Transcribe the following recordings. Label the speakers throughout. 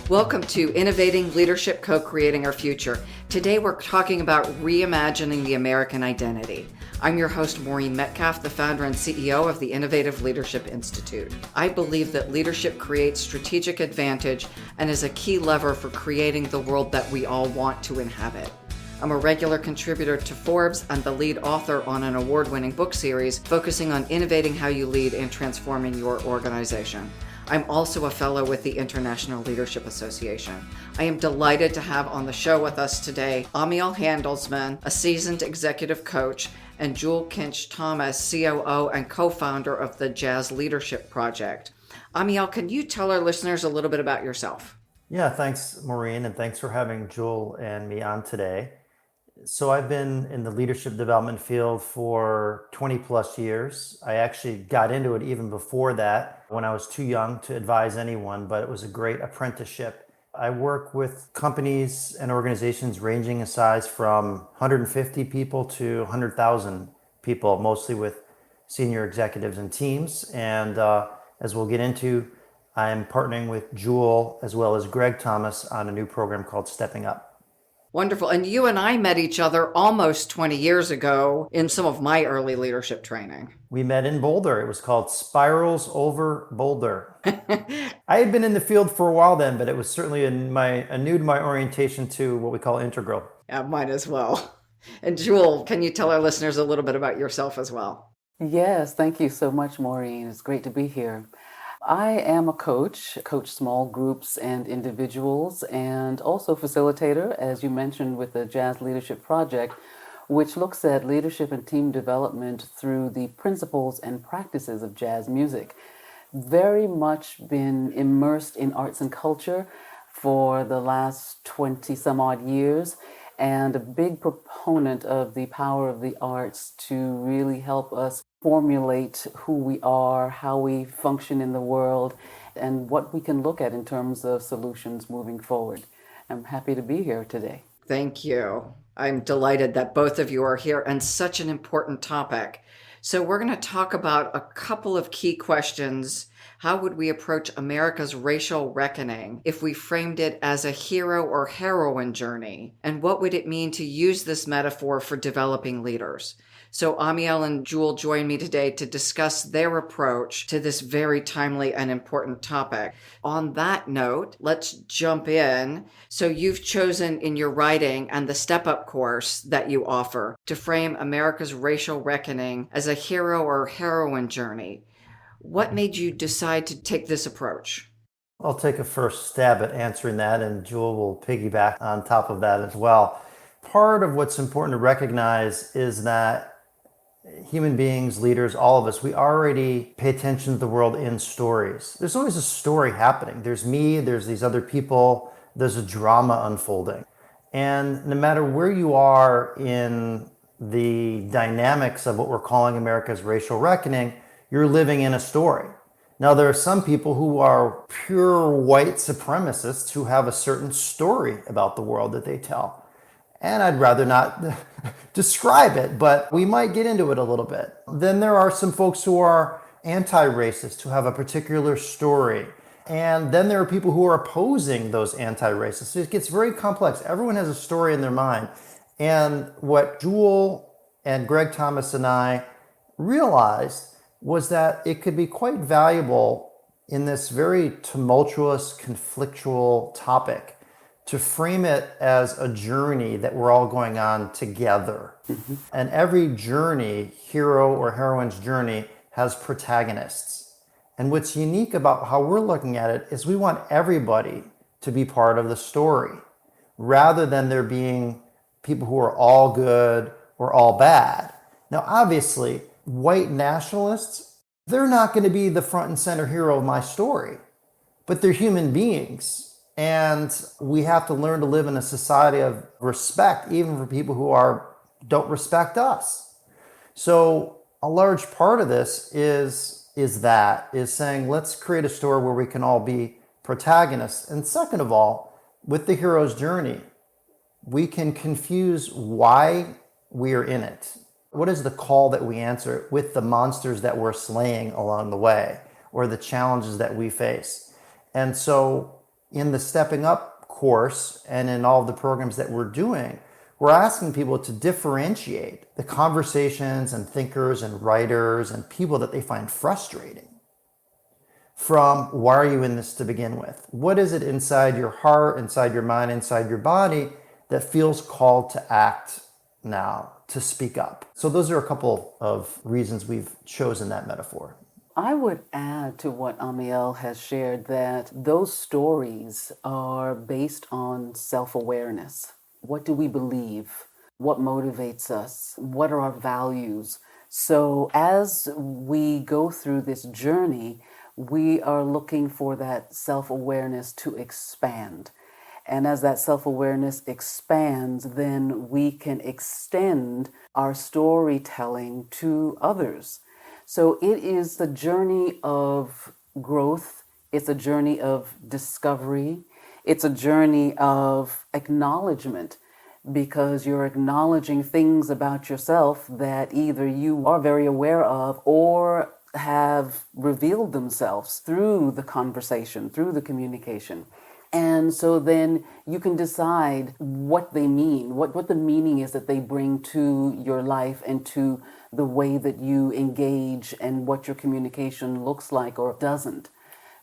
Speaker 1: Welcome to Innovating Leadership, Co-Creating Our Future. Today we're talking about reimagining the American identity. I'm your host, Maureen Metcalf, the founder and CEO of the Innovative Leadership Institute. I believe that leadership creates strategic advantage and is a key lever for creating the world that we all want to inhabit. I'm a regular contributor to Forbes and the lead author on an award-winning book series focusing on innovating how you lead and transforming your organization. I'm also a fellow with the International Leadership Association. I am delighted to have on the show with us today Amiel Handelsman, a seasoned executive coach, and Kinch-Thomas, COO and co-founder of the Jazz Leadership Project. Amiel, can you tell our listeners a little bit about yourself?
Speaker 2: Yeah, thanks, Maureen, and thanks for having Jewel and me on today. So I've been in the leadership development field for 20 plus years. I actually got into it even before that when I was too young to advise anyone, but it was a great apprenticeship. I work with companies and organizations ranging in size from 150 people to 100,000 people, mostly with senior executives and teams. And as we'll get into, I'm partnering with Jewel as well as Thomas on a new program called Stepping Up.
Speaker 1: Wonderful. And you and I met each other almost 20 years ago in some of my early leadership training.
Speaker 2: We met in Boulder. It was called Spirals Over Boulder. I had been in the field for a while then, but it was certainly new to my orientation to what we call integral.
Speaker 1: Yeah, mine as well. And Jewel, can you tell our listeners a little bit about yourself as well?
Speaker 3: Yes, thank you so much, Maureen. It's great to be here. I am a coach small groups and individuals, and also facilitator, as you mentioned, with the Jazz Leadership Project, which looks at leadership and team development through the principles and practices of jazz music. Very much been immersed in arts and culture for the last 20 some odd years, and a big proponent of the power of the arts to really help us formulate who we are, how we function in the world, and what we can look at in terms of solutions moving forward. I'm happy to be here today.
Speaker 1: Thank you. I'm delighted that both of you are here, and such an important topic. So we're going to talk about a couple of key questions. How would we approach America's racial reckoning if we framed it as a hero or heroine journey? And what would it mean to use this metaphor for developing leaders? So Amiel and Jewel join me today to discuss their approach to this very timely and important topic. On that note, let's jump in. So you've chosen in your writing and the Step Up course that you offer to frame America's racial reckoning as a hero or heroine journey. What made you decide to take this approach?
Speaker 2: I'll take a first stab at answering that, and Jewel will piggyback on top of that as well. Part of what's important to recognize is that human beings, leaders, all of us, we already pay attention to the world in stories. There's always a story happening. There's me, there's these other people, there's a drama unfolding. And no matter where you are in the dynamics of what we're calling America's racial reckoning, you're living in a story. Now, there are some people who are pure white supremacists who have a certain story about the world that they tell. And I'd rather not describe it, but we might get into it a little bit. Then there are some folks who are anti-racist, who have a particular story. And then there are people who are opposing those anti-racists. It gets very complex. Everyone has a story in their mind. And what Jewel and Thomas and I realized was that it could be quite valuable in this very tumultuous, conflictual topic to frame it as a journey that we're all going on together. Mm-hmm. And every journey, hero or heroine's journey, has protagonists. And what's unique about how we're looking at it is we want everybody to be part of the story, rather than there being people who are all good or all bad. Now, obviously, white nationalists, they're not going to be the front and center hero of my story, but they're human beings. And we have to learn to live in a society of respect, even for people who don't respect us. So a large part of this is saying, let's create a story where we can all be protagonists. And second of all, with the hero's journey, we can confuse why we are in it. What is the call that we answer with the monsters that we're slaying along the way, or the challenges that we face? And so In the Stepping Up course and in all of the programs that we're doing, we're asking people to differentiate the conversations and thinkers and writers and people that they find frustrating from why are you in this to begin with? What is it inside your heart, inside your mind, inside your body that feels called to act now, to speak up? So those are a couple of reasons we've chosen that metaphor.
Speaker 3: I would add to what Amiel has shared that those stories are based on self-awareness. What do we believe? What motivates us? What are our values? So as we go through this journey, we are looking for that self-awareness to expand. And as that self-awareness expands, then we can extend our storytelling to others. So it is a journey of growth. It's a journey of discovery. It's a journey of acknowledgement, because you're acknowledging things about yourself that either you are very aware of or have revealed themselves through the conversation, through the communication. And so then you can decide what they mean, what the meaning is that they bring to your life and to the way that you engage and what your communication looks like or doesn't.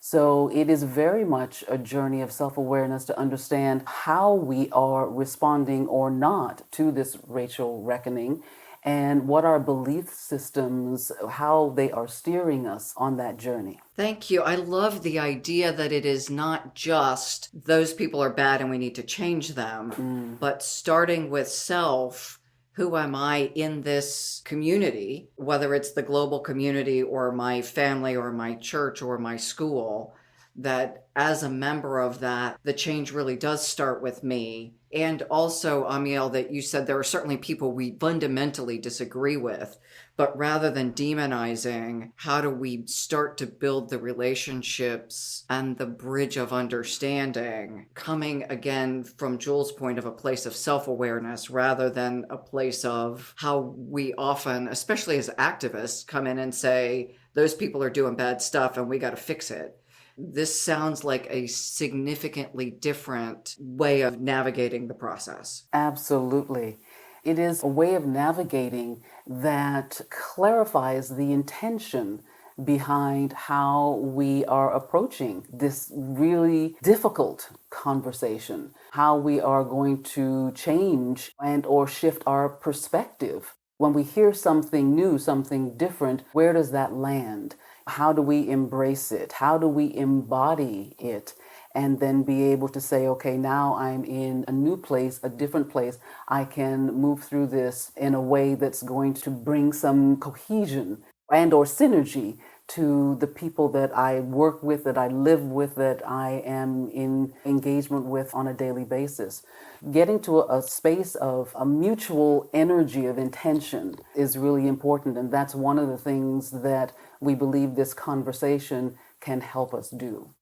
Speaker 3: So it is very much a journey of self-awareness to understand how we are responding or not to this racial reckoning, and what our belief systems, how they are steering us on that journey.
Speaker 1: Thank you. I love the idea that it is not just those people are bad and we need to change them, but starting with self. Who am I in this community, whether it's the global community or my family or my church or my school, that as a member of that, the change really does start with me. And also, Amiel, that you said there are certainly people we fundamentally disagree with, but rather than demonizing, how do we start to build the relationships and the bridge of understanding, coming again from Jules' point of a place of self-awareness rather than a place of how we often, especially as activists, come in and say, those people are doing bad stuff and we got to fix it. This sounds like a significantly different way of navigating the process.
Speaker 3: Absolutely. It is a way of navigating that clarifies the intention behind how we are approaching this really difficult conversation, how we are going to change and or shift our perspective. When we hear something new, something different, where does that land? How do we embrace it? How do we embody it? And then be able to say, okay, now I'm in a new place, a different place. I can move through this in a way that's going to bring some cohesion and or synergy to the people that I work with, that I live with, that I am in engagement with on a daily basis. Getting to a space of a mutual energy of intention is really important, and that's one of the things that we believe this conversation can help us do.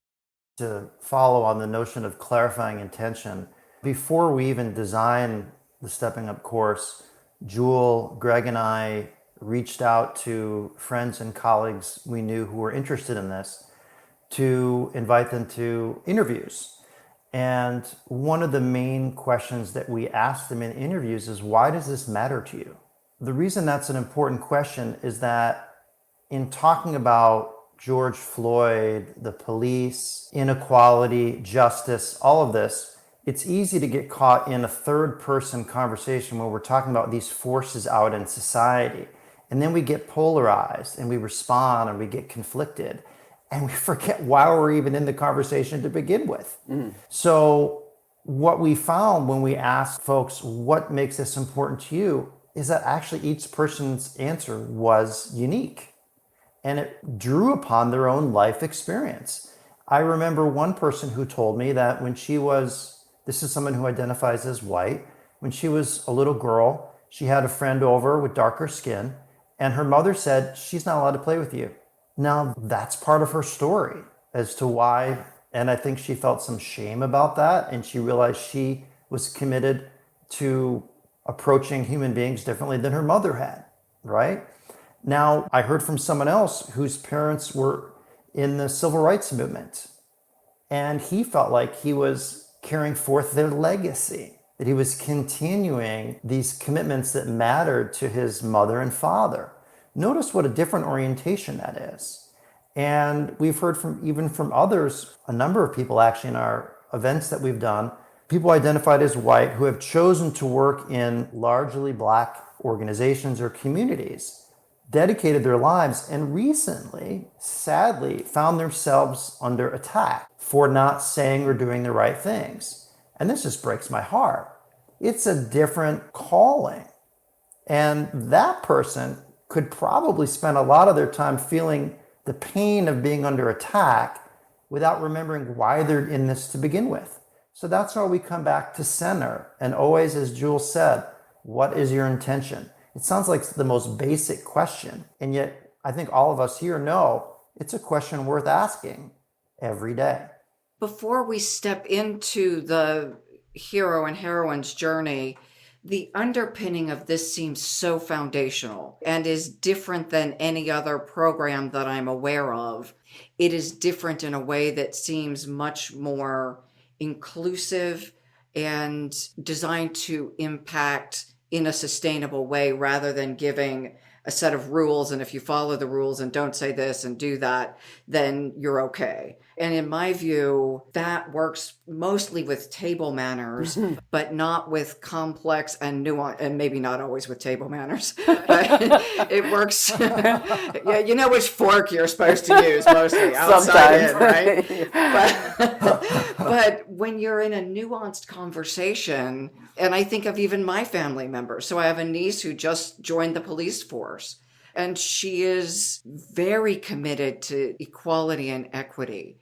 Speaker 2: To follow on the notion of clarifying intention, before we even design the Stepping Up course, Jewel, Greg, and I reached out to friends and colleagues we knew who were interested in this to invite them to interviews. And one of the main questions that we asked them in interviews is, why does this matter to you? The reason that's an important question is that in talking about George Floyd, the police, inequality, justice, all of this, it's easy to get caught in a third-person conversation where we're talking about these forces out in society. And then we get polarized and we respond and we get conflicted and we forget why we're even in the conversation to begin with. So what we found when we asked folks, what makes this important to you, is that actually each person's answer was unique. And it drew upon their own life experience. I remember one person who told me that when she was, this is someone who identifies as white, when she was a little girl, she had a friend over with darker skin, and her mother said, she's not allowed to play with you. Now, that's part of her story as to why, and I think she felt some shame about that, and she realized she was committed to approaching human beings differently than her mother had, right? Now, I heard from someone else whose parents were in the civil rights movement, And he felt like he was carrying forth their legacy, that he was continuing these commitments that mattered to his mother and father. Notice what a different orientation that is. And we've heard from others, a number of people actually in our events that we've done, people identified as white who have chosen to work in largely Black organizations or communities, dedicated their lives, and recently, sadly, found themselves under attack for not saying or doing the right things. And this just breaks my heart. It's a different calling. And that person could probably spend a lot of their time feeling the pain of being under attack without remembering why they're in this to begin with. So that's why we come back to center. And always, as Jules said, what is your intention? It sounds like the most basic question. And yet, I think all of us here know it's a question worth asking every day.
Speaker 1: Before we step into the hero and heroine's journey, the underpinning of this seems so foundational and is different than any other program that I'm aware of. It is different in a way that seems much more inclusive and designed to impact in a sustainable way rather than giving a set of rules. And if you follow the rules and don't say this and do that, then you're okay. And in my view, that works mostly with table manners, but not with complex and nuance, and maybe not always with table manners, but it works. Yeah, you know which fork you're supposed to use mostly, outside in, right? But when you're in a nuanced conversation, and I think of even my family members. So I have a niece who just joined the police force, and she is very committed to equality and equity.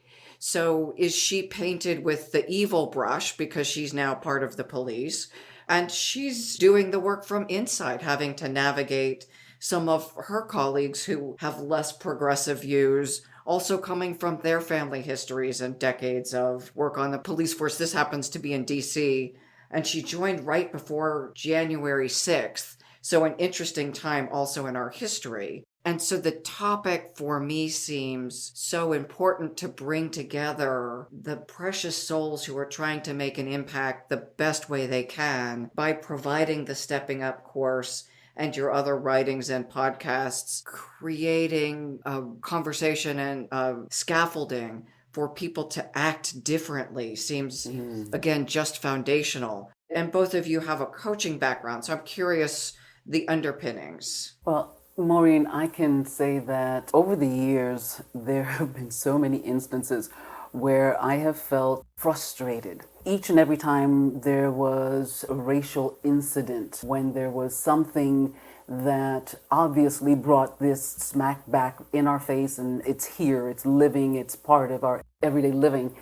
Speaker 1: So is she painted with the evil brush because she's now part of the police? And she's doing the work from inside, having to navigate some of her colleagues who have less progressive views, also coming from their family histories and decades of work on the police force. This happens to be in DC, and she joined right before January 6th. So an interesting time also in our history. And so the topic for me seems so important to bring together the precious souls who are trying to make an impact the best way they can by providing the Stepping Up course and your other writings and podcasts, creating a conversation and scaffolding for people to act differently seems, again, just foundational. And both of you have a coaching background, so I'm curious the underpinnings.
Speaker 3: Well, Maureen, I can say that over the years, there have been so many instances where I have felt frustrated. Each and every time there was a racial incident, when there was something that obviously brought this smack back in our face, and it's here, it's living, it's part of our everyday living.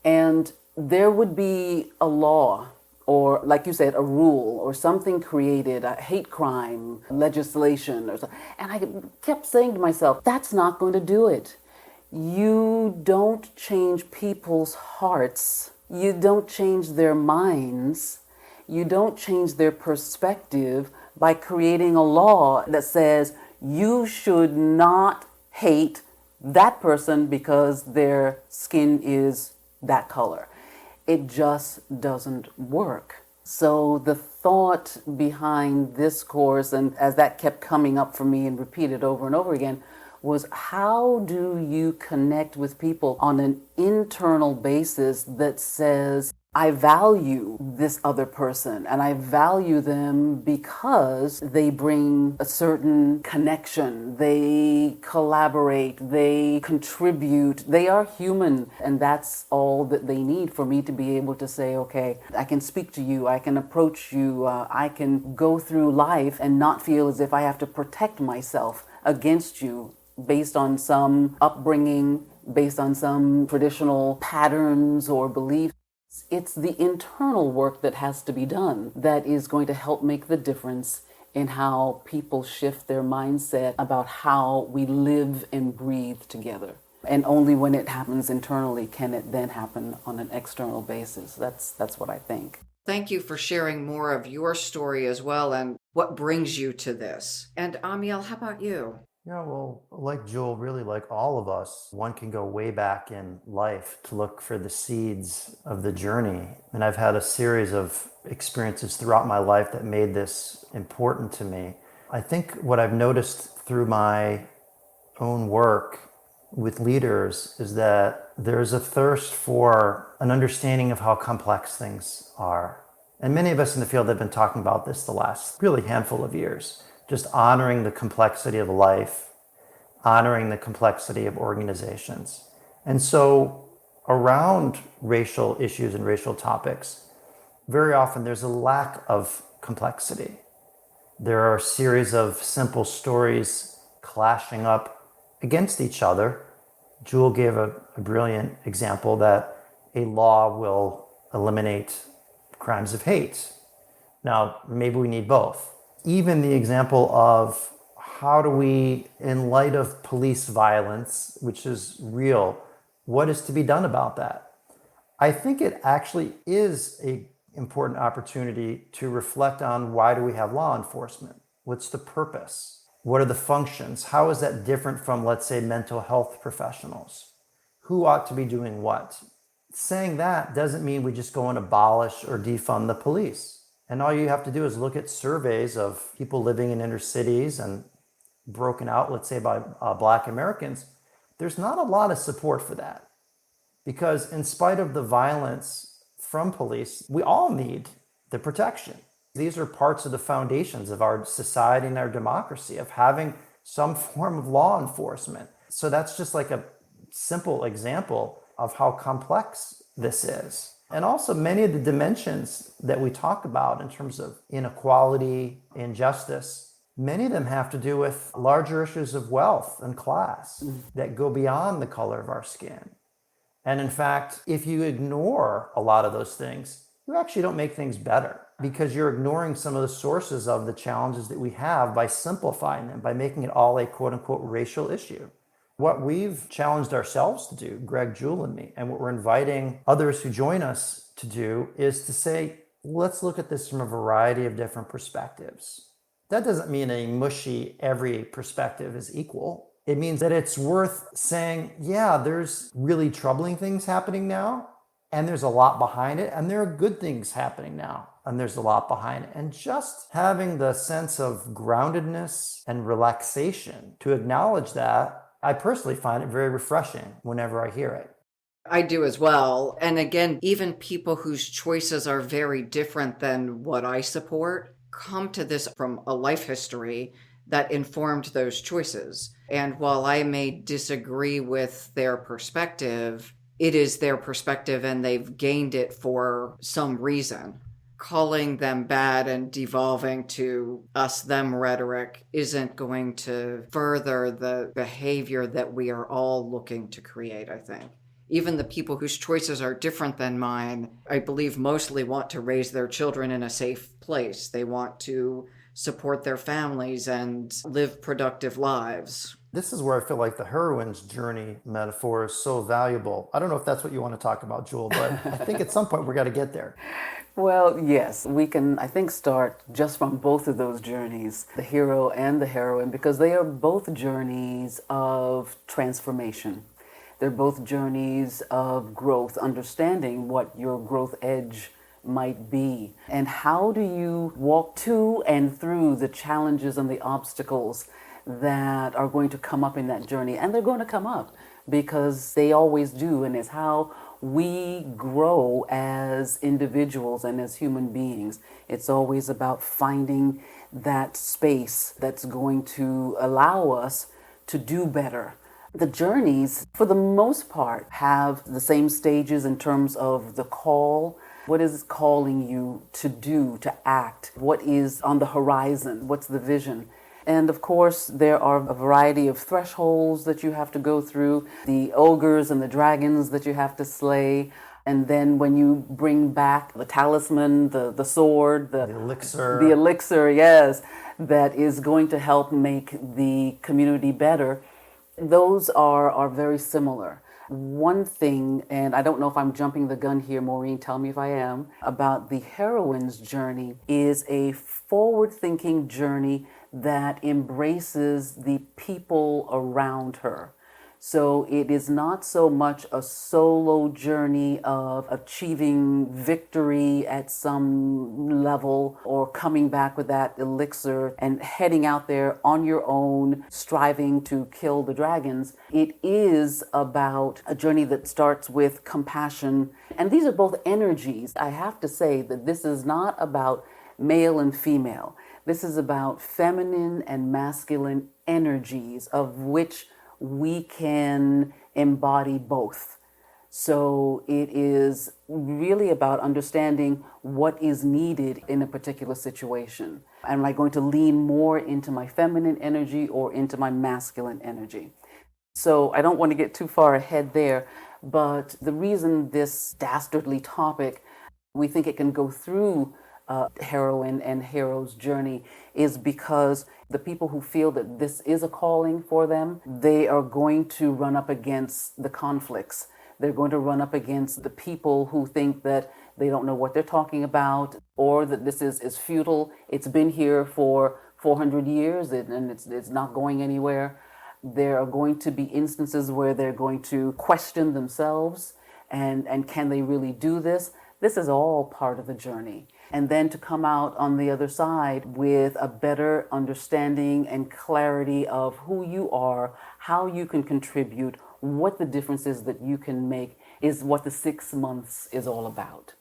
Speaker 3: And there would be a law, or like you said, a rule or something created, a hate crime legislation, or something. And I kept saying to myself, that's not going to do it. You don't change people's hearts. You don't change their minds. You don't change their perspective by creating a law that says you should not hate that person because their skin is that color. It just doesn't work. So the thought behind this course, and as that kept coming up for me and repeated over and over again, was how do you connect with people on an internal basis that says, I value this other person and I value them because they bring a certain connection, they collaborate, they contribute, they are human, and that's all that they need for me to be able to say, okay, I can speak to you, I can approach you, I can go through life and not feel as if I have to protect myself against you based on some upbringing, based on some traditional patterns or beliefs. It's the internal work that has to be done that is going to help make the difference in how people shift their mindset about how we live and breathe together. And only when it happens internally can it then happen on an external basis. That's what I think.
Speaker 1: Thank you for sharing more of your story as well and what brings you to this. And Amiel, how about you?
Speaker 2: Yeah, well, like Jewel, really like all of us, one can go way back in life to look for the seeds of the journey. And I've had a series of experiences throughout my life that made this important to me. I think what I've noticed through my own work with leaders is that there's a thirst for an understanding of how complex things are. And many of us in the field have been talking about this the last really handful of years, just honoring the complexity of life, honoring the complexity of organizations. And so around racial issues and racial topics, very often there's a lack of complexity. There are a series of simple stories clashing up against each other. Jewel gave a brilliant example that a law will eliminate crimes of hate. Now, maybe we need both. Even the example of how do we, in light of police violence, which is real, what is to be done about that? I think it actually is an important opportunity to reflect on why do we have law enforcement? What's the purpose? What are the functions? How is that different from, let's say, mental health professionals? Who ought to be doing what? Saying that doesn't mean we just go and abolish or defund the police. And all you have to do is look at surveys of people living in inner cities and broken out, let's say, by Black Americans. There's not a lot of support for that. Because in spite of the violence from police, we all need the protection. These are parts of the foundations of our society and our democracy, of having some form of law enforcement. So that's just like a simple example of how complex this is. And also many of the dimensions that we talk about in terms of inequality, injustice, many of them have to do with larger issues of wealth and class that go beyond the color of our skin. And in fact, if you ignore a lot of those things, you actually don't make things better, because you're ignoring some of the sources of the challenges that we have by simplifying them, by making it all a quote unquote racial issue. What we've challenged ourselves to do, Greg, Jewel, and me, and what we're inviting others who join us to do, is to say, let's look at this from a variety of different perspectives. That doesn't mean a mushy, every perspective is equal. It means that it's worth saying, yeah, there's really troubling things happening now, and there's a lot behind it, and there are good things happening now, and there's a lot behind it. And just having the sense of groundedness and relaxation to acknowledge that, I personally find it very refreshing whenever I hear it.
Speaker 1: I do as well. And again, even people whose choices are very different than what I support come to this from a life history that informed those choices. And while I may disagree with their perspective, it is their perspective and they've gained it for some reason. Calling them bad and devolving to us them rhetoric isn't going to further the behavior that we are all looking to create, I think. Even the people whose choices are different than mine, I believe mostly want to raise their children in a safe place. They want to support their families and live productive lives.
Speaker 2: This is where I feel like the heroine's journey metaphor is so valuable. I don't know if that's what you want to talk about, Jewel, but I think at some point we're got to get there.
Speaker 3: Well, yes, we can, I think, start just from both of those journeys, the hero and the heroine, because they are both journeys of transformation. They're both journeys of growth, understanding what your growth edge might be. And how do you walk to and through the challenges and the obstacles that are going to come up in that journey? And they're going to come up because they always do, and it's how we grow as individuals and as human beings. It's always about finding that space that's going to allow us to do better. The journeys, for the most part, have the same stages in terms of the call. What is calling you to do, to act? What is on the horizon? What's the vision? And of course, there are a variety of thresholds that you have to go through, the ogres and the dragons that you have to slay. And then when you bring back the talisman, the sword, the elixir, yes, that is going to help make the community better, those are very similar. One thing, and I don't know if I'm jumping the gun here, Maureen, tell me if I am, about the heroine's journey is a forward-thinking journey that embraces the people around her. So it is not so much a solo journey of achieving victory at some level or coming back with that elixir and heading out there on your own, striving to kill the dragons. It is about a journey that starts with compassion. And these are both energies. I have to say that this is not about male and female. This is about feminine and masculine energies, of which we can embody both. So it is really about understanding what is needed in a particular situation. Am I going to lean more into my feminine energy or into my masculine energy? So I don't want to get too far ahead there, but the reason this dastardly topic, we think it can go through heroine and hero's journey, is because the people who feel that this is a calling for them, they are going to run up against the conflicts. They're going to run up against the people who think that they don't know what they're talking about, or that this is futile. It's been here for 400 years and it's not going anywhere. There are going to be instances where they're going to question themselves and can they really do this? This is all part of the journey. And then to come out on the other side with a better understanding and clarity of who you are, how you can contribute, what the difference is that you can make, is what the 6 months is all about.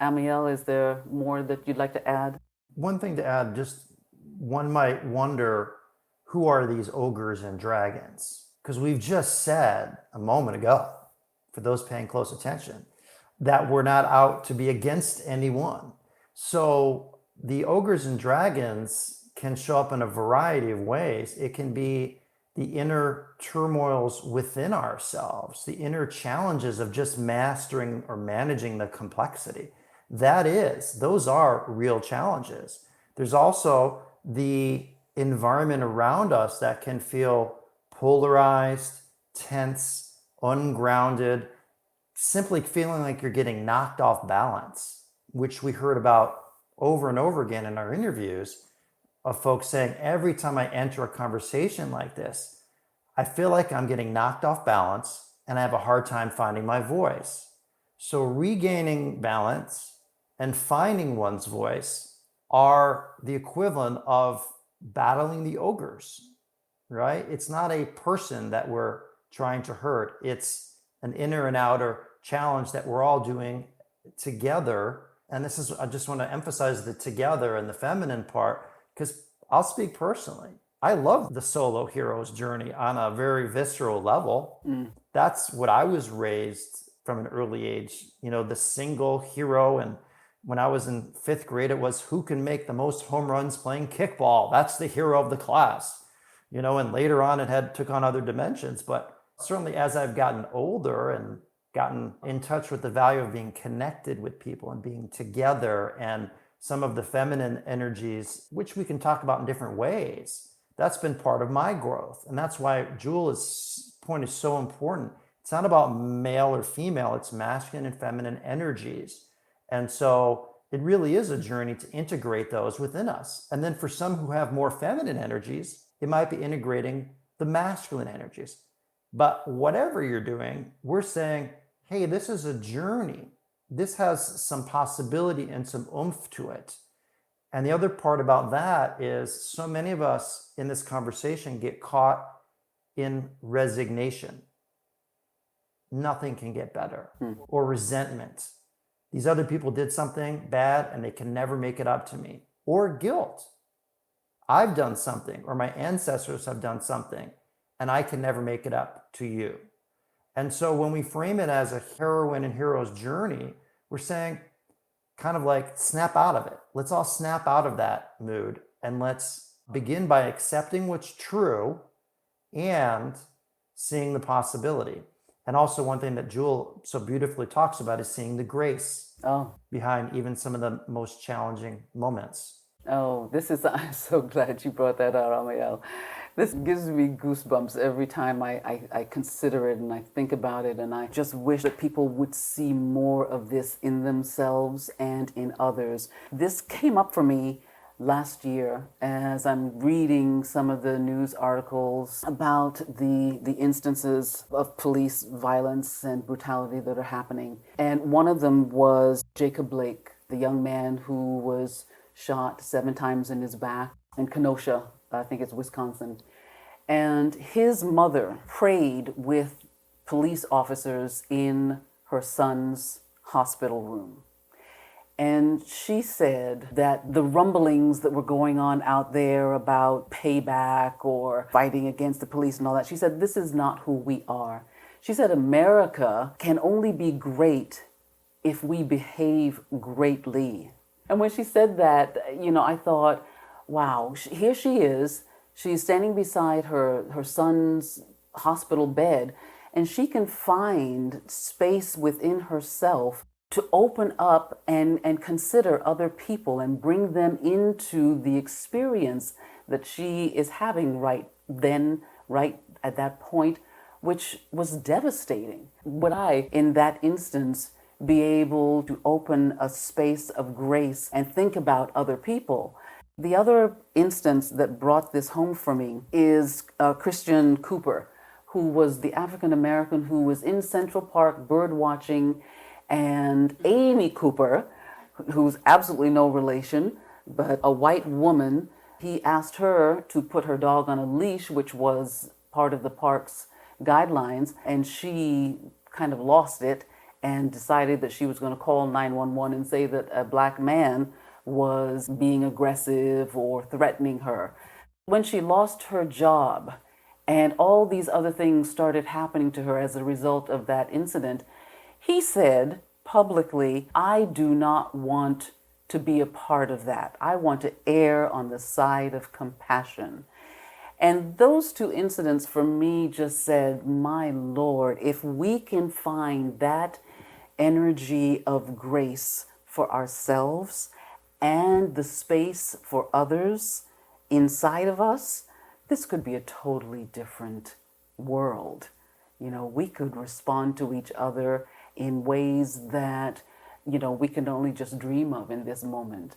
Speaker 3: Amiel, is there more that you'd like to add?
Speaker 2: One thing to add, just one might wonder, who are these ogres and dragons? Because we've just said a moment ago, for those paying close attention, that we're not out to be against anyone. So the ogres and dragons can show up in a variety of ways. It can be the inner turmoils within ourselves, the inner challenges of just mastering or managing the complexity. Those are real challenges. There's also the environment around us that can feel polarized, tense, ungrounded, simply feeling like you're getting knocked off balance, which we heard about over and over again in our interviews of folks saying, every time I enter a conversation like this, I feel like I'm getting knocked off balance and I have a hard time finding my voice. So regaining balance and finding one's voice are the equivalent of battling the ogres, right? It's not a person that we're trying to hurt. It's an inner and outer challenge that we're all doing together. And this is, I just want to emphasize the together and the feminine part, because I'll speak personally. I love the solo hero's journey on a very visceral level. That's what I was raised from an early age, the single hero. And when I was in 5th grade, it was who can make the most home runs playing kickball. That's the hero of the class, and later on it took on other dimensions. But certainly as I've gotten older and gotten in touch with the value of being connected with people and being together, and some of the feminine energies, which we can talk about in different ways, that's been part of my growth. And that's why Jul's point is so important. It's not about male or female, it's masculine and feminine energies. And so it really is a journey to integrate those within us. And then for some who have more feminine energies, it might be integrating the masculine energies. But whatever you're doing, we're saying, hey, this is a journey. This has some possibility and some oomph to it. And the other part about that is so many of us in this conversation get caught in resignation. Nothing can get better. Or resentment. These other people did something bad and they can never make it up to me. Or guilt. I've done something, or my ancestors have done something, and I can never make it up to you. And so when we frame it as a heroine and hero's journey, we're saying kind of like snap out of it. Let's all snap out of that mood and let's begin by accepting what's true and seeing the possibility. And also one thing that Jul so beautifully talks about is seeing the grace behind even some of the most challenging moments.
Speaker 3: Oh, I'm so glad you brought that out, Amiel. This gives me goosebumps every time I consider it and I think about it, and I just wish that people would see more of this in themselves and in others. This came up for me last year as I'm reading some of the news articles about the instances of police violence and brutality that are happening. And one of them was Jacob Blake, the young man who was shot 7 times in his back in Kenosha, I think it's Wisconsin. And his mother prayed with police officers in her son's hospital room. And she said that the rumblings that were going on out there about payback or fighting against the police and all that, she said, this is not who we are. She said, America can only be great if we behave greatly. And when she said that, I thought, wow, here she is. She's standing beside her son's hospital bed, and she can find space within herself to open up and consider other people and bring them into the experience that she is having right then, right at that point, which was devastating. Would I, in that instance, be able to open a space of grace and think about other people? The other instance that brought this home for me is Christian Cooper, who was the African American who was in Central Park bird watching, and Amy Cooper, who's absolutely no relation, but a white woman, he asked her to put her dog on a leash, which was part of the park's guidelines, and she kind of lost it and decided that she was going to call 911 and say that a black man was being aggressive or threatening her. When she lost her job and all these other things started happening to her as a result of that incident, he said publicly, I do not want to be a part of that. I want to err on the side of compassion. And those 2 incidents for me just said, my Lord, if we can find that energy of grace for ourselves and the space for others inside of us, this could be a totally different world. We could respond to each other in ways that, we can only just dream of in this moment.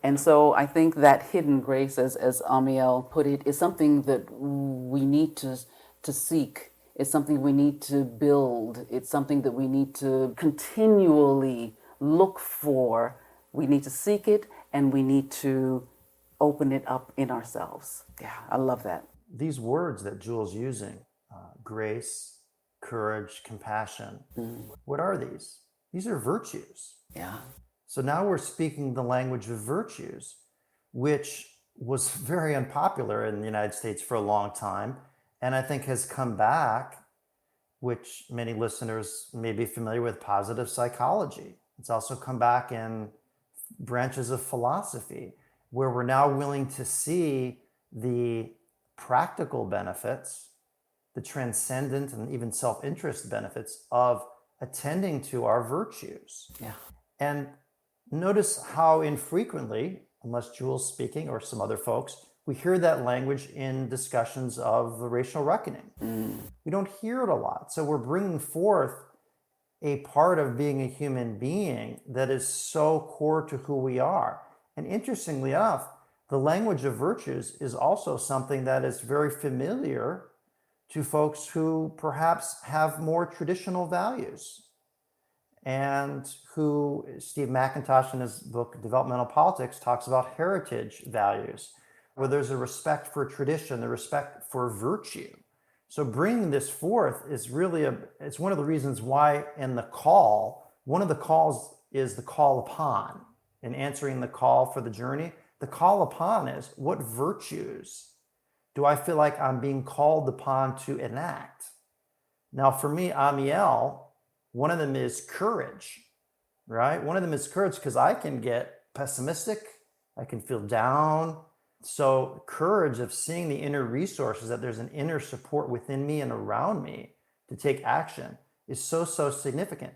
Speaker 3: And so I think that hidden grace, as Amiel put it, is something that we need to seek. It's something we need to build. It's something that we need to continually look for. We need to seek it, and we need to open it up in ourselves. Yeah, I love that.
Speaker 2: These words that Jewel's using, grace, courage, compassion, what are these? These are virtues.
Speaker 3: Yeah.
Speaker 2: So now we're speaking the language of virtues, which was very unpopular in the United States for a long time, and I think has come back, which many listeners may be familiar with, positive psychology. It's also come back in branches of philosophy, where we're now willing to see the practical benefits, the transcendent and even self-interest benefits of attending to our virtues.
Speaker 3: Yeah.
Speaker 2: And notice how infrequently, unless Jewel's speaking or some other folks, we hear that language in discussions of the racial reckoning. We don't hear it a lot. So we're bringing forth a part of being a human being that is so core to who we are. And interestingly enough, the language of virtues is also something that is very familiar to folks who perhaps have more traditional values, and who Steve McIntosh in his book Developmental Politics talks about heritage values, where there's a respect for tradition, a respect for virtue. So bringing this forth is really it's one of the reasons why in the call, one of the calls is the call upon. In answering the call for the journey, the call upon is, what virtues do I feel like I'm being called upon to enact? Now for me, Amiel, one of them is courage, right? One of them is courage because I can get pessimistic, I can feel down. So courage of seeing the inner resources, that there's an inner support within me and around me to take action, is so significant.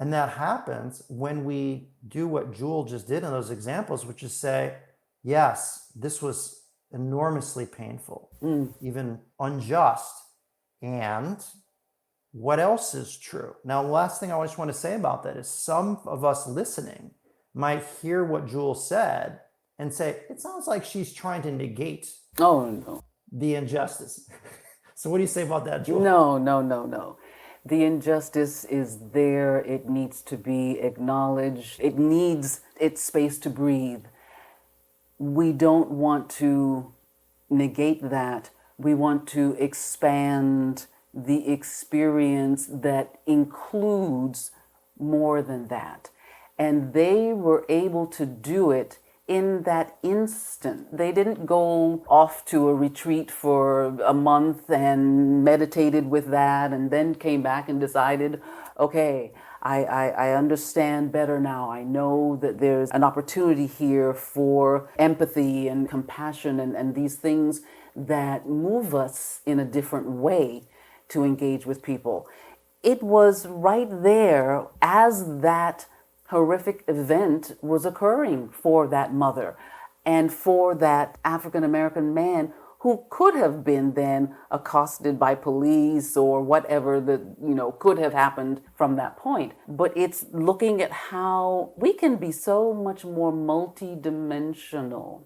Speaker 2: And that happens when we do what Jewel just did in those examples, which is say, yes, this was enormously painful, even unjust. And what else is true? Now, the last thing I just want to say about that is some of us listening might hear what Jewel said and say, it sounds like she's trying to negate
Speaker 3: Oh, no.
Speaker 2: the injustice. So what do you say about that, Jewel?
Speaker 3: No, no, no, no. The injustice is there. It needs to be acknowledged. It needs its space to breathe. We don't want to negate that. We want to expand the experience that includes more than that. And they were able to do it in that instant. They didn't go off to a retreat for a month and meditated with that and then came back and decided, okay, I understand better now. I know that there's an opportunity here for empathy and compassion and these things that move us in a different way to engage with people. It was right there as that horrific event was occurring for that mother and for that African American man who could have been then accosted by police or whatever that could have happened from that point. But it's looking at how we can be so much more multidimensional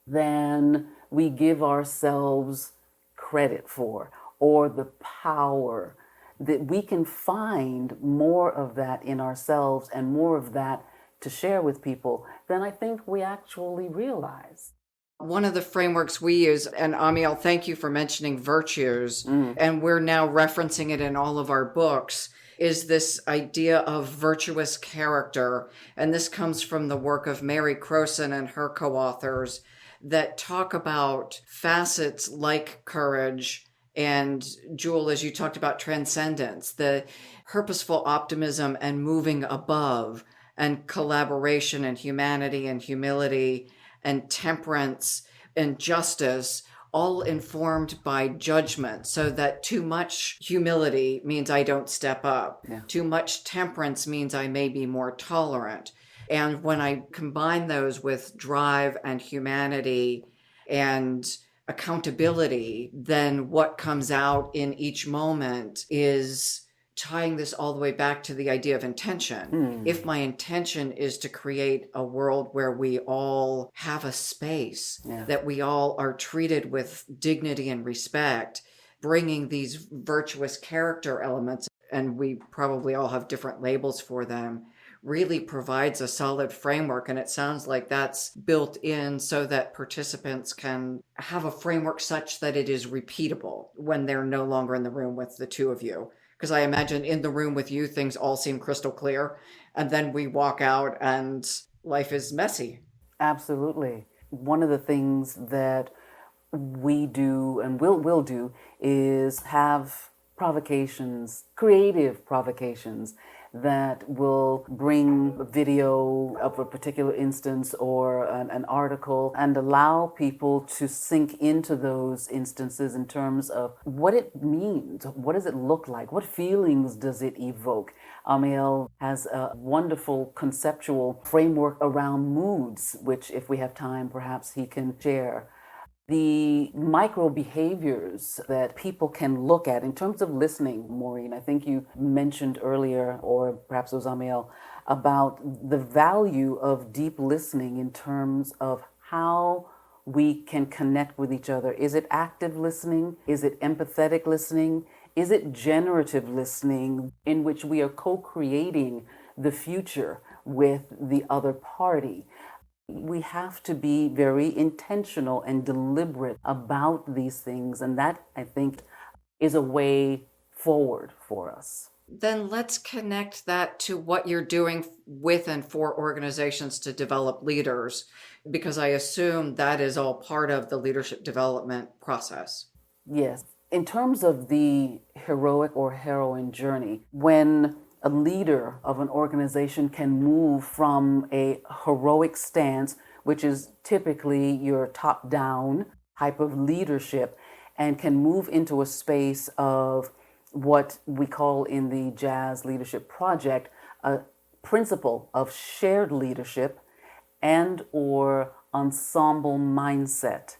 Speaker 3: than we give ourselves credit for, or the power that we can find more of that in ourselves and more of that to share with people than I think we actually realize.
Speaker 1: One of the frameworks we use, and Amiel, thank you for mentioning virtues, and we're now referencing it in all of our books, is this idea of virtuous character. And this comes from the work of Mary Crowson and her co-authors that talk about facets like courage and, Jewel, as you talked about, transcendence, the purposeful optimism and moving above, and collaboration and humanity and humility and temperance and justice, all informed by judgment, so that too much humility means I don't step up.
Speaker 3: Yeah.
Speaker 1: Too much temperance means I may be more tolerant. And when I combine those with drive and humanity and accountability, then what comes out in each moment is tying this all the way back to the idea of intention. If my intention is to create a world where we all have a space, that we all are treated with dignity and respect, bringing these virtuous character elements, and we probably all have different labels for them, really provides a solid framework. And it sounds like that's built in so that participants can have a framework such that it is repeatable when they're no longer in the room with the two of you. Because I imagine in the room with you, things all seem crystal clear. And then we walk out and life is messy.
Speaker 3: Absolutely. One of the things that we do and will do is have provocations, creative provocations that will bring a video of a particular instance or an article and allow people to sink into those instances in terms of what it means, what does it look like, what feelings does it evoke. Amiel has a wonderful conceptual framework around moods, which if we have time, perhaps he can share. The micro behaviors that people can look at in terms of listening, Maureen, I think you mentioned earlier, or perhaps it was Amiel, about the value of deep listening in terms of how we can connect with each other. Is it active listening? Is it empathetic listening? Is it generative listening in which we are co-creating the future with the other party? We have to be very intentional and deliberate about these things. And that, I think, is a way forward for us.
Speaker 1: Then let's connect that to what you're doing with and for organizations to develop leaders, because I assume that is all part of the leadership development process.
Speaker 3: Yes. In terms of the heroic or heroine journey, when a leader of an organization can move from a heroic stance, which is typically your top-down type of leadership, and can move into a space of what we call in the Jazz Leadership Project a principle of shared leadership and or ensemble mindset.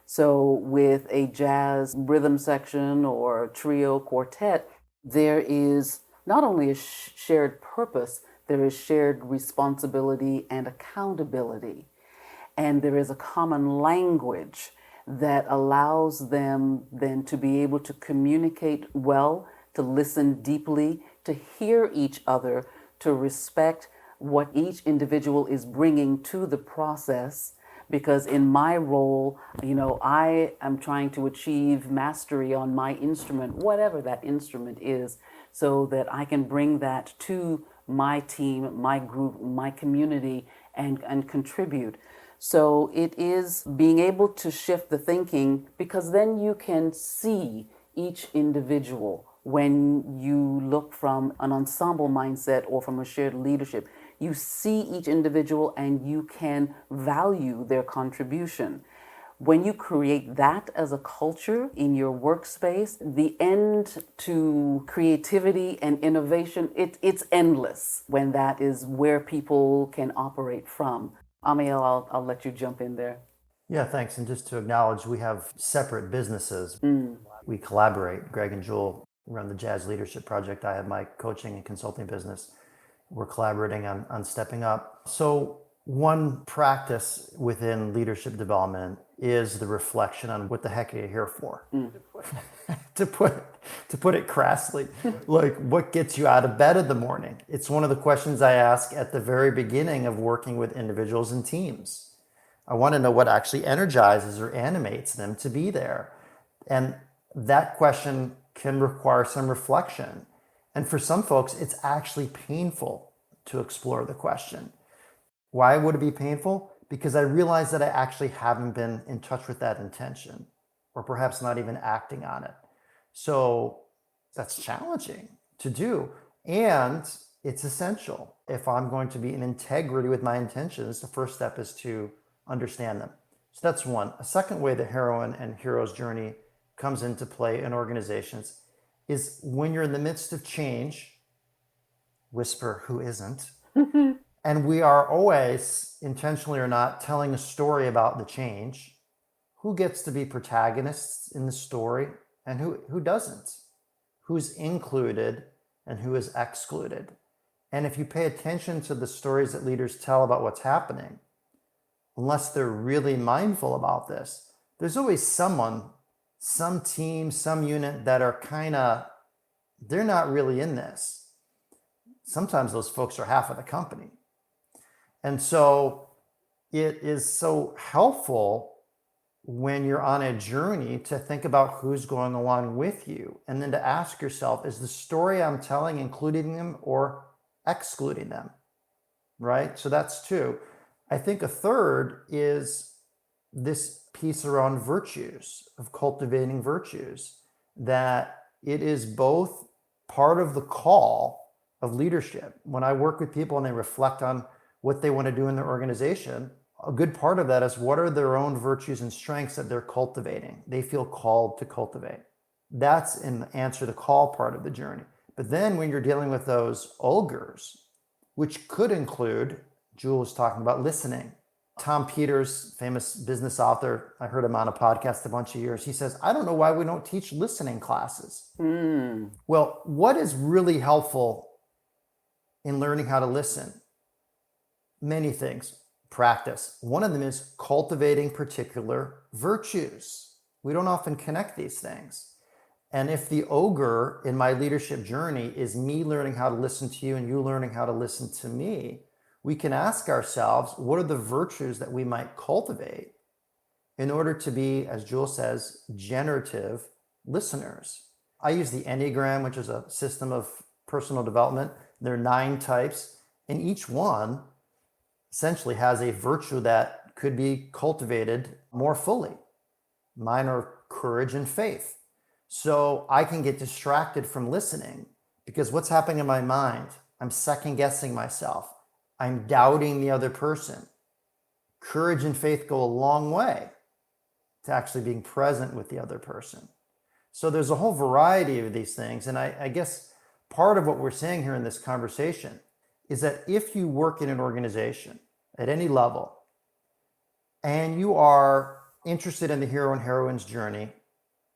Speaker 3: So with a jazz rhythm section or trio quartet, there is not only a shared purpose, there is shared responsibility and accountability. and there is a common language that allows them then to be able to communicate well, to listen deeply, to hear each other, to respect what each individual is bringing to the process. Because in my role, I am trying to achieve mastery on my instrument, whatever that instrument is, so that I can bring that to my team, my group, my community, and contribute. So it is being able to shift the thinking, because then you can see each individual when you look from an ensemble mindset or from a shared leadership. You see each individual and you can value their contribution. When you create that as a culture in your workspace, the end to creativity and innovation, it's endless when that is where people can operate from. Amiel, I'll let you jump in there.
Speaker 2: Yeah, thanks. And just to acknowledge, we have separate businesses. We collaborate. Greg and Jewel run the Jazz Leadership Project. I have my coaching and consulting business. We're collaborating on stepping up. So one practice within leadership development is the reflection on what the heck are you here for? to put it crassly, like what gets you out of bed in the morning? It's one of the questions I ask at the very beginning of working with individuals and teams. I want to know what actually energizes or animates them to be there. And that question can require some reflection. And for some folks, it's actually painful to explore the question. Why would it be painful? Because I realize that I actually haven't been in touch with that intention, or perhaps not even acting on it. So that's challenging to do. And it's essential. If I'm going to be in integrity with my intentions, the first step is to understand them. So that's one. A second way the heroine and hero's journey comes into play in organizations is when you're in the midst of change, whisper, who isn't? And we are always, intentionally or not, telling a story about the change. Who gets to be protagonists in the story and who doesn't? Who's included and who is excluded? And if you pay attention to the stories that leaders tell about what's happening, unless they're really mindful about this, there's always someone, some team, some unit that are they're not really in this. Sometimes those folks are half of the company. And so it is so helpful when you're on a journey to think about who's going along with you, and then to ask yourself, is the story I'm telling including them or excluding them, right? So that's two. I think a third is this piece around virtues, of cultivating virtues, that it is both part of the call of leadership. When I work with people and they reflect on what they want to do in their organization, a good part of that is what are their own virtues and strengths that they're cultivating, they feel called to cultivate. That's in the answer the call part of the journey. But then when you're dealing with those ogres, which could include, Jewel was talking about listening. Tom Peters, famous business author, I heard him on a podcast a bunch of years. He says, I don't know why we don't teach listening classes. Well, what is really helpful in learning how to listen? Many things. Practice. One of them is cultivating particular virtues. We don't often connect these things. And if the ogre in my leadership journey is me learning how to listen to you and you learning how to listen to me, we can ask ourselves, what are the virtues that we might cultivate in order to be, as Jewel says, generative listeners? I use the Enneagram, which is a system of personal development. There are 9 types, and each one essentially has a virtue that could be cultivated more fully. Mine are courage and faith. So I can get distracted from listening because what's happening in my mind? I'm second guessing myself. I'm doubting the other person. Courage and faith go a long way to actually being present with the other person. So there's a whole variety of these things. And I guess part of what we're saying here in this conversation is that if you work in an organization at any level and you are interested in the hero and heroine's journey,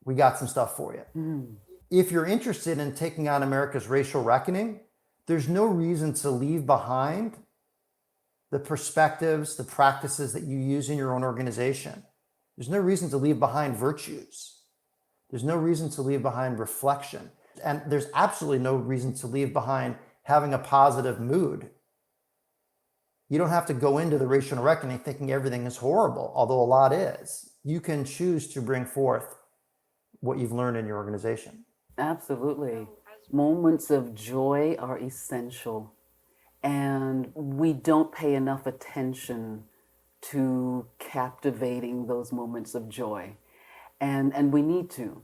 Speaker 2: we got some stuff for you. If you're interested in taking on America's racial reckoning, there's no reason to leave behind the perspectives, the practices that you use in your own organization. There's no reason to leave behind virtues. There's no reason to leave behind reflection. And there's absolutely no reason to leave behind having a positive mood. You don't have to go into the racial reckoning thinking everything is horrible, although a lot is. You can choose to bring forth what you've learned in your organization.
Speaker 3: Absolutely. Moments of joy are essential, and we don't pay enough attention to captivating those moments of joy. And we need to,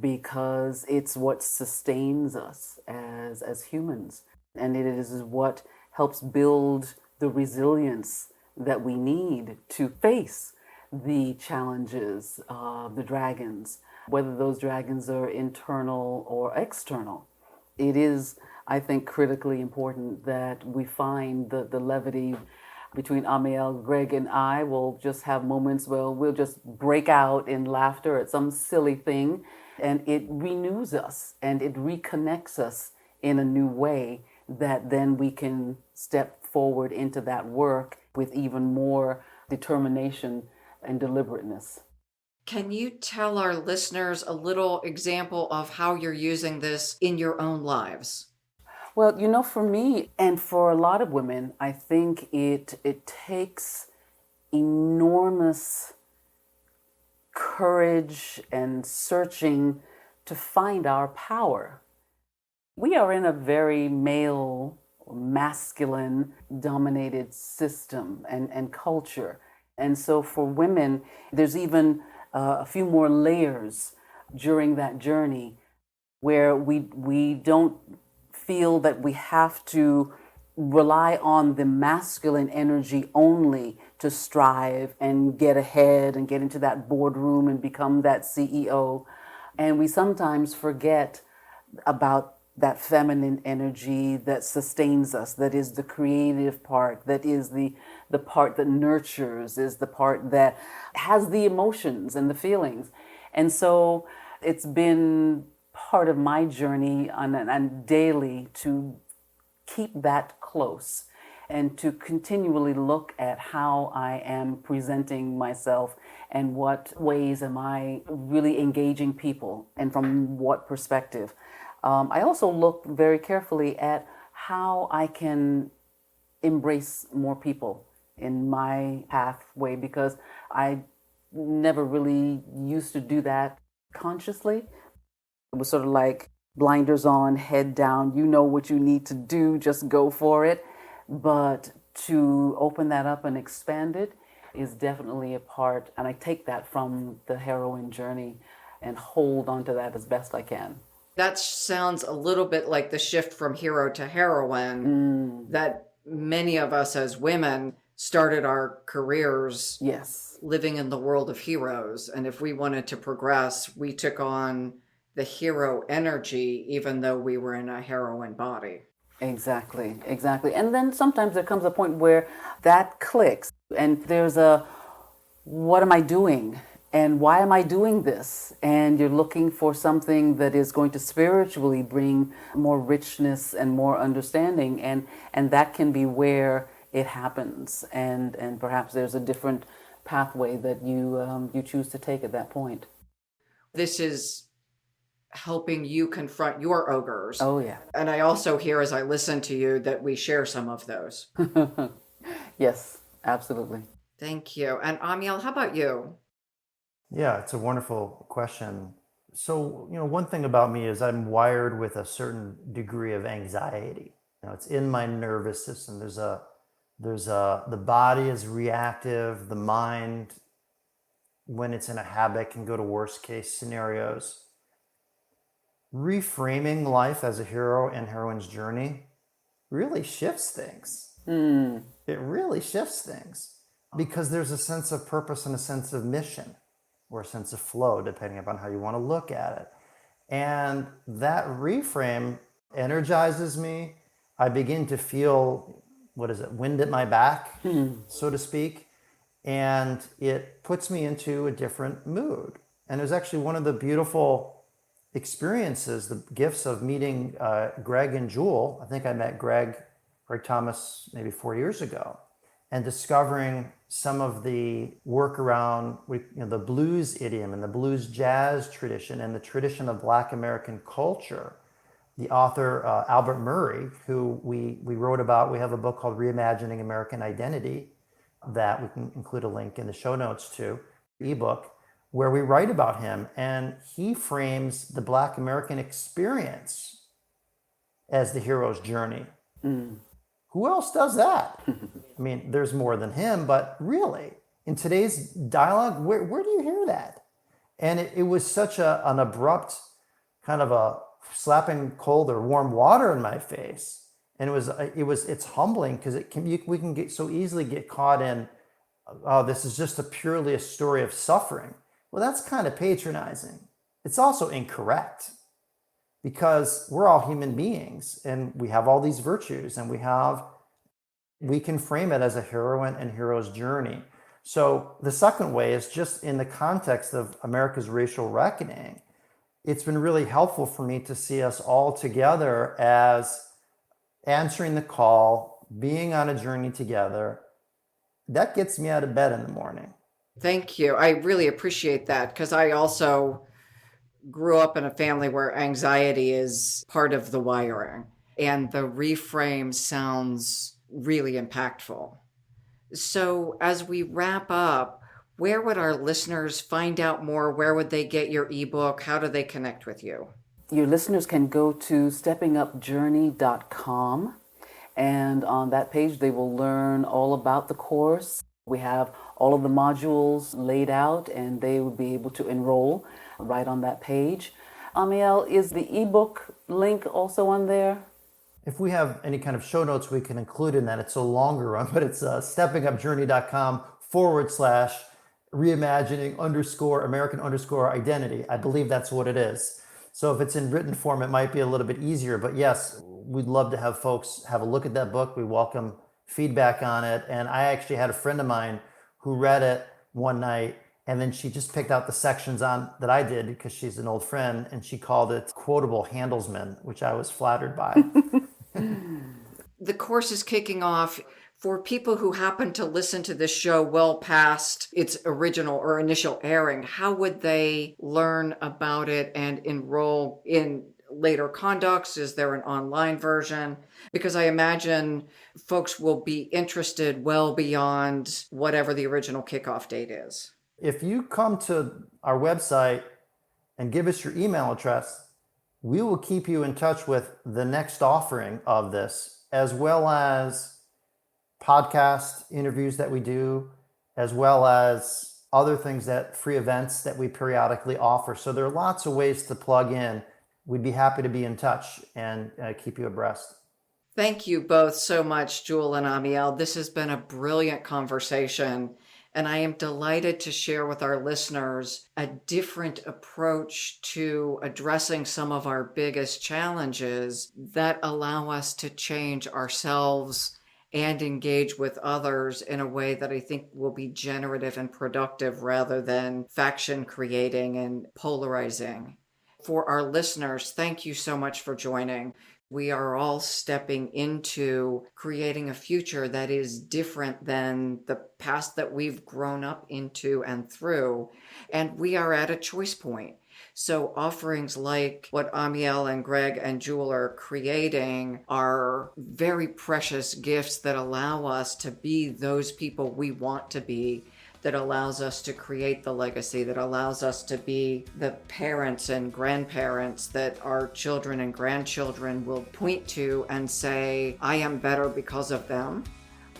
Speaker 3: because it's what sustains us as humans. And it is what helps build the resilience that we need to face the challenges of the dragons, whether those dragons are internal or external. It is, I think, critically important that we find the levity between Amiel, Greg, and I. Will just have moments where we'll just break out in laughter at some silly thing, and it renews us and it reconnects us in a new way that then we can step forward into that work with even more determination and deliberateness.
Speaker 1: Can you tell our listeners a little example of how you're using this in your own lives?
Speaker 3: Well, for me and for a lot of women, I think it takes enormous courage and searching to find our power. We are in a very male, masculine dominated system and culture. And so for women, there's even a few more layers during that journey where we don't feel that we have to rely on the masculine energy only to strive and get ahead and get into that boardroom and become that CEO. And we sometimes forget about that feminine energy that sustains us, that is the creative part, that is the part that nurtures, is the part that has the emotions and the feelings. And so it's been part of my journey and daily to keep that close and to continually look at how I am presenting myself and what ways am I really engaging people and from what perspective. I also look very carefully at how I can embrace more people in my pathway, because I never really used to do that consciously. It was sort of like blinders on, head down, you know what you need to do, just go for it. But to open that up and expand it is definitely a part, and I take that from the heroine journey and hold on to that as best I can.
Speaker 1: That sounds a little bit like the shift from hero to heroine that many of us as women started our careers living in the world of heroes. And if we wanted to progress, we took on the hero energy, even though we were in a heroine body.
Speaker 3: Exactly. And then sometimes there comes a point where that clicks and there's what am I doing? And why am I doing this? And you're looking for something that is going to spiritually bring more richness and more understanding. And that can be where it happens. And perhaps there's a different pathway that you choose to take at that point.
Speaker 1: This is helping you confront your ogres.
Speaker 3: Oh, yeah.
Speaker 1: And I also hear as I listen to you that we share some of those.
Speaker 3: Yes, absolutely.
Speaker 1: Thank you. And Amiel, how about you?
Speaker 2: Yeah, it's a wonderful question. So, one thing about me is I'm wired with a certain degree of anxiety. It's in my nervous system. The body is reactive. The mind, when it's in a habit, can go to worst case scenarios. Reframing life as a hero and heroine's journey really shifts things. It really shifts things because there's a sense of purpose and a sense of mission, or a sense of flow, depending upon how you want to look at it. And that reframe energizes me. I begin to feel, wind at my back, so to speak. And it puts me into a different mood. And it was actually one of the beautiful experiences, the gifts of meeting Greg and Jewel. I think I met Greg Thomas maybe 4 years ago. and discovering some of the work around the blues idiom and the blues jazz tradition and the tradition of Black American culture. The author, Albert Murray, who we wrote about, we have a book called Reimagining American Identity that we can include a link in the show notes to, ebook, where we write about him. And he frames the Black American experience as the hero's journey. Who else does that? I mean, there's more than him, but really, in today's dialogue, where do you hear that? And it was such an abrupt kind of a slapping cold or warm water in my face. And it's humbling because we can so easily get caught in, oh, this is just purely a story of suffering. Well, that's kind of patronizing. It's also incorrect because we're all human beings and we have all these virtues and we can frame it as a heroine and hero's journey. So the second way is just in the context of America's racial reckoning. It's been really helpful for me to see us all together as answering the call, being on a journey together. That gets me out of bed in the morning.
Speaker 1: Thank you. I really appreciate that because I also grew up in a family where anxiety is part of the wiring, and the reframe sounds really impactful. So as we wrap up, where would our listeners find out more? Where would they get your ebook? How do they connect with you?
Speaker 3: Your listeners can go to steppingupjourney.com, and on that page they will learn all about the course. We have all of the modules laid out and they would be able to enroll right on that page. Amiel, is the ebook link also on there?
Speaker 2: If we have any kind of show notes we can include in that, it's a longer one, but it's steppingupjourney.com/reimagining_American_identity. I believe that's what it is. So if it's in written form, it might be a little bit easier. But yes, we'd love to have folks have a look at that book. We welcome feedback on it. And I actually had a friend of mine who read it one night, and then she just picked out the sections on that I did because she's an old friend, and she called it quotable Handelsman, which I was flattered by.
Speaker 1: The course is kicking off. For people who happen to listen to this show well past its original or initial airing, how would they learn about it and enroll in later conducts? Is there an online version? Because I imagine folks will be interested well beyond whatever the original kickoff date is.
Speaker 2: If you come to our website and give us your email address, we will keep you in touch with the next offering of this, as well as podcast interviews that we do, as well as other things free events that we periodically offer. So there are lots of ways to plug in. We'd be happy to be in touch and keep you abreast.
Speaker 1: Thank you both so much, Jewel and Amiel. This has been a brilliant conversation, and I am delighted to share with our listeners a different approach to addressing some of our biggest challenges that allow us to change ourselves and engage with others in a way that I think will be generative and productive rather than faction creating and polarizing. For our listeners, thank you so much for joining. We are all stepping into creating a future that is different than the past that we've grown up into and through, and we are at a choice point. So offerings like what Amiel and Greg and Jewel are creating are very precious gifts that allow us to be those people we want to be, that allows us to create the legacy, that allows us to be the parents and grandparents that our children and grandchildren will point to and say, I am better because of them,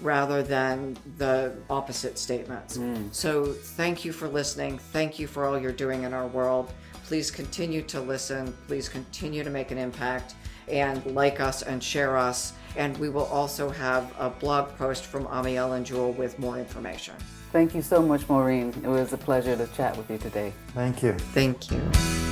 Speaker 1: rather than the opposite statements. So thank you for listening. Thank you for all you're doing in our world. Please continue to listen. Please continue to make an impact and like us and share us. And we will also have a blog post from Amiel and Jewel with more information.
Speaker 3: Thank you so much, Maureen. It was a pleasure to chat with you today.
Speaker 2: Thank you.
Speaker 1: Thank you.